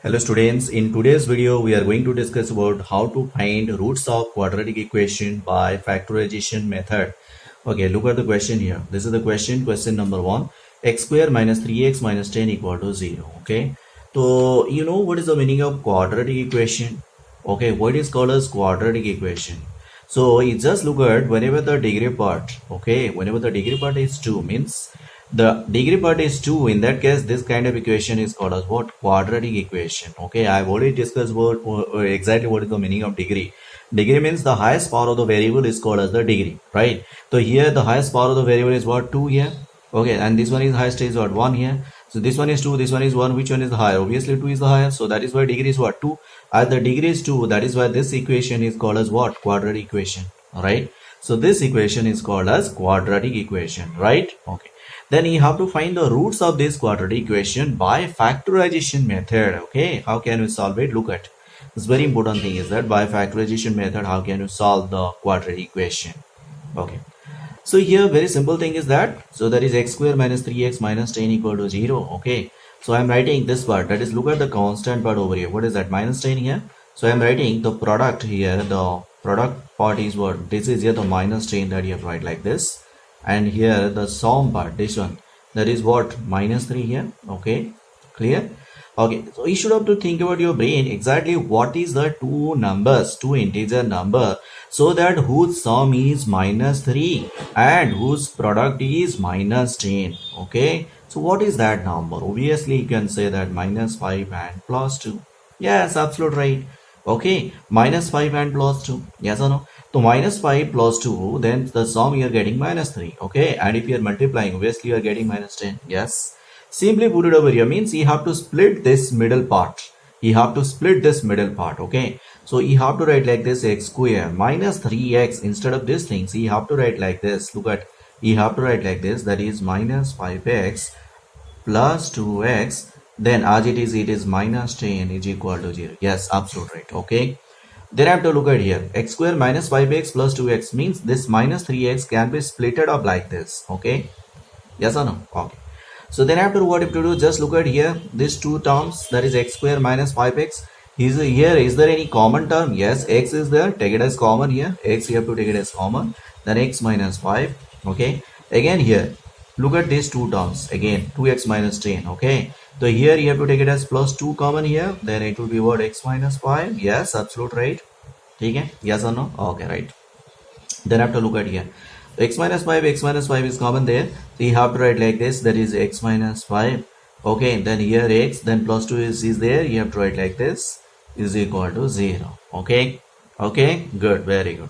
Hello students, in today's video we are going to discuss about how to find roots of quadratic equation by factorization method. Okay, look at the question here. This is the question number 1. X square minus 3x minus 10 equal to 0. Okay, so you know what is the meaning of quadratic equation? Okay, what is called as quadratic equation? So you just look at whenever the degree part, okay, whenever the degree part is 2 means the degree part is 2. In that case, this kind of equation is called as what? Quadratic equation. Okay, I've already discussed about exactly what is the meaning of degree. Degree means the highest power of the variable is called as the degree, right? So here the highest power of the variable is what? 2 here. Okay, and this one is highest is what? 1 here. So this one is 2, this one is 1. Which one is the higher? Obviously 2 is the higher. So that is why degree is what? 2. As the degree is 2, that is why this equation is called as what? Quadratic equation. Alright. So this equation is called as quadratic equation, right? Okay. Then you have to find the roots of this quadratic equation by factorization method. Okay, how can we solve it? Look at this very important thing is that by factorization method, how can you solve the quadratic equation? Okay, so here very simple thing is that, so that is x square minus 3x minus 10 equal to 0. Okay, so I'm writing this part, that is look at the constant part over here. What is that? Minus 10 here. So I'm writing the product here. The product part is what? This is here the minus 10 that you have to write like this. And here the sum part, this one, that is what? Minus 3 here. Okay, clear? Okay, so you should have to think about your brain exactly what is the two numbers, two integer number, so that whose sum is minus 3 and whose product is minus 10. Okay, so what is that number? Obviously you can say that minus 5 and plus 2. Yes, absolute right. Okay, minus 5 and plus 2. Yes or no? So minus 5 plus 2, then the sum you are getting minus 3. Okay, and if you are multiplying, obviously you are getting minus 10. Yes, simply put it over here means you have to split this middle part. You have to split this middle part. Okay, so you have to write like this: x square minus 3x. Instead of these things, you have to write like this. Look at, you have to write like this, that is minus 5x plus 2x. Then as it is minus 10 is equal to 0. Yes, absolute right. Okay, then I have to look at here, x square minus 5x plus 2x means this minus 3x can be splitted up like this. Okay, yes or no? Okay, so then after what you have to do, just look at here these two terms, that is x square minus 5x. Here is there any common term? Yes, x is there, take it as common here. X you have to take it as common, then x minus 5. Okay, again here look at these two terms, again 2x minus 10. Okay, so here you have to take it as plus 2 common here, then it will be what? X minus 5. Yes, absolute right. Okay, yes or no? Okay, right. Then I have to look at here, x minus 5 is common there, so you have to write like this, that is x minus 5. Okay, then here x, then plus 2 is there, you have to write like this, is equal to 0. Okay, okay, good, very good.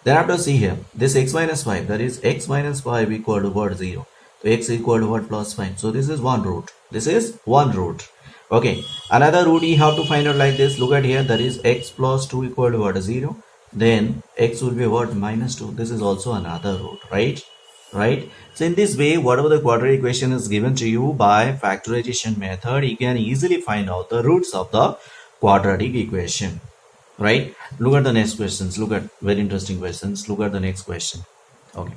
Then I have to see here this x minus 5, that is x minus 5 equal to what? 0. So x equal to what? Plus 5. So this is one root. This is one root. Okay, another root you have to find out like this. Look at here, that is x plus 2 equal to what? 0. Then x will be what? Minus 2. This is also another root, right? Right. So in this way, whatever the quadratic equation is given to you by factorization method, you can easily find out the roots of the quadratic equation. Right. Look at the next questions. Look at very interesting questions. Look at the next question. Okay.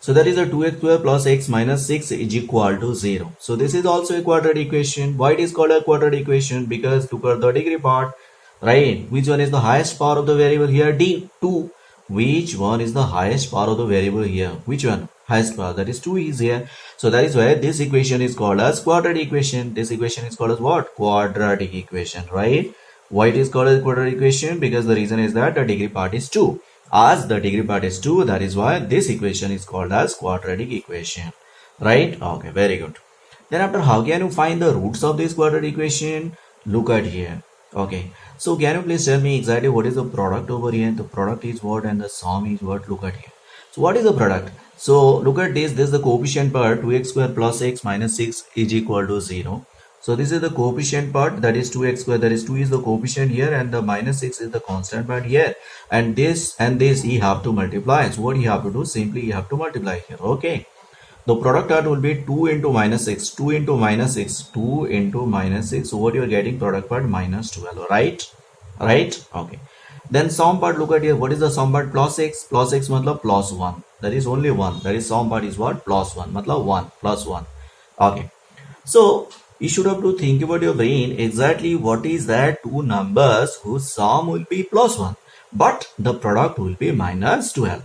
So that is a 2x square plus x minus 6 is equal to 0. So this is also a quadratic equation. Why it is called a quadratic equation? Because look at the degree part, right? Which one is the highest power of the variable here? D2. Which one is the highest power of the variable here? Which one? Highest power, that is 2 is here. So that is why this equation is called as quadratic equation. This equation is called as what? Quadratic equation, right? Why it is called as quadratic equation? Because the reason is that the degree part is 2. As the degree part is 2, that is why this equation is called as quadratic equation, right? Okay, very good. Then after, how can you find the roots of this quadratic equation? Look at here. Okay, so can you please tell me exactly what is the product over here? The product is what and the sum is what? Look at here. So what is the product? So look at this is the coefficient part, 2x square plus x minus 6 is equal to 0. So this is the coefficient part, that is 2x square, that is 2 is the coefficient here and the minus 6 is the constant part here, and this you have to multiply. So what you have to do, simply you have to multiply here. Okay, the product part will be 2 into minus 6, 2 into minus 6, 2 into minus 6. So what you are getting, product part minus 12, right? Right? Okay. Then sum part, look at here, what is the sum part? Plus x matlab plus 1, that is only 1, that is sum part is what? Plus 1 matlab 1 plus 1. Okay, so you should have to think about your brain exactly what is that two numbers whose sum will be plus 1 but the product will be minus 12,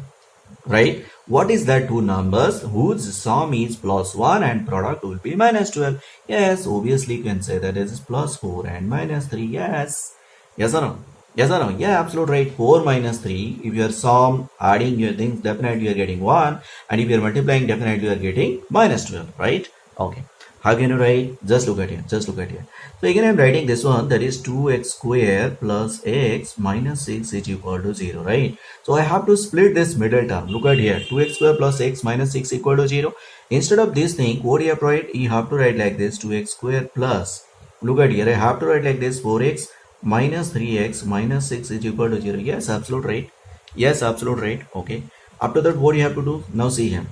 right? What is that two numbers whose sum is plus 1 and product will be minus 12? Yes, obviously you can say that it is plus 4 and minus 3. Yes. Yes or no? Yes or no? Yeah, absolute right. 4 minus 3. If you are sum adding your things, definitely you are getting 1. And if you are multiplying, definitely you are getting minus 12, right? Okay. How can you write? Just look at here. Just look at here. So again, I am writing this one, that is 2x square plus x minus 6 is equal to 0, right? So I have to split this middle term. Look at here, 2x square plus x minus 6 equal to 0. Instead of this thing, what you have to write? You have to write like this, 2x square plus, look at here, I have to write like this, 4x minus 3x minus 6 is equal to 0. Yes, absolute right. Yes, absolute right. Okay. After that, what you have to do? Now see here.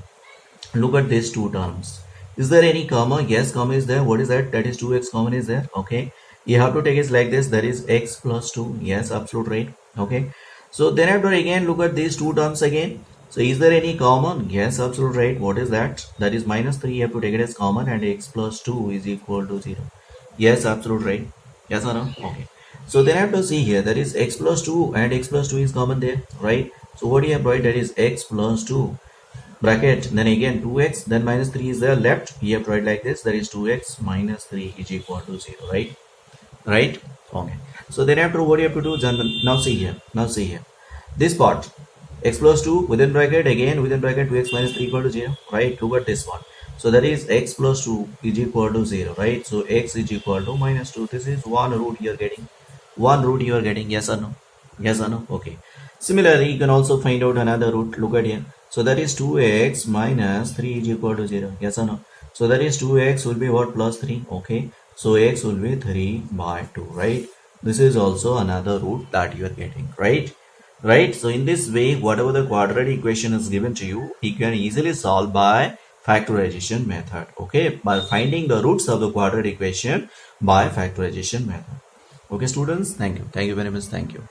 Look at these two terms. Is there any comma? Yes, comma is there. What is that? That is 2x common is there. Okay. You have to take it like this. That is x plus 2. Yes, absolute right. Okay. So then after again look at these two terms again. So is there any common? Yes, absolute right. What is that? That is minus 3. You have to take it as common and x plus 2 is equal to 0. Yes, absolute right. Yes or no? Okay. So then I have to see here, that is x plus 2 and x plus 2 is common there, right? So what do you have, right? That is x plus 2 bracket, then again 2x, then minus 3 is there left. You have to write like this, that is 2x minus 3 is equal to 0, right? Right? Okay. So then after what you have to do, now see here, this part, x plus 2 within bracket, again within bracket 2x minus 3 equal to 0, right? Look at this one. So that is x plus 2 is equal to 0, right? So x is equal to minus 2. This is one root you are getting. One root you are getting, yes or no? Yes or no? Okay. Similarly, you can also find out another root. Look at here. So that is 2x minus 3 is equal to 0. Yes or no? So that is 2x will be what? Plus 3. Okay. So x will be 3 by 2, right? This is also another root that you are getting, right? Right? So in this way, whatever the quadratic equation is given to you, you can easily solve by factorization method. Okay. By finding the roots of the quadratic equation by factorization method. Okay, students. Thank you. Thank you very much. Thank you.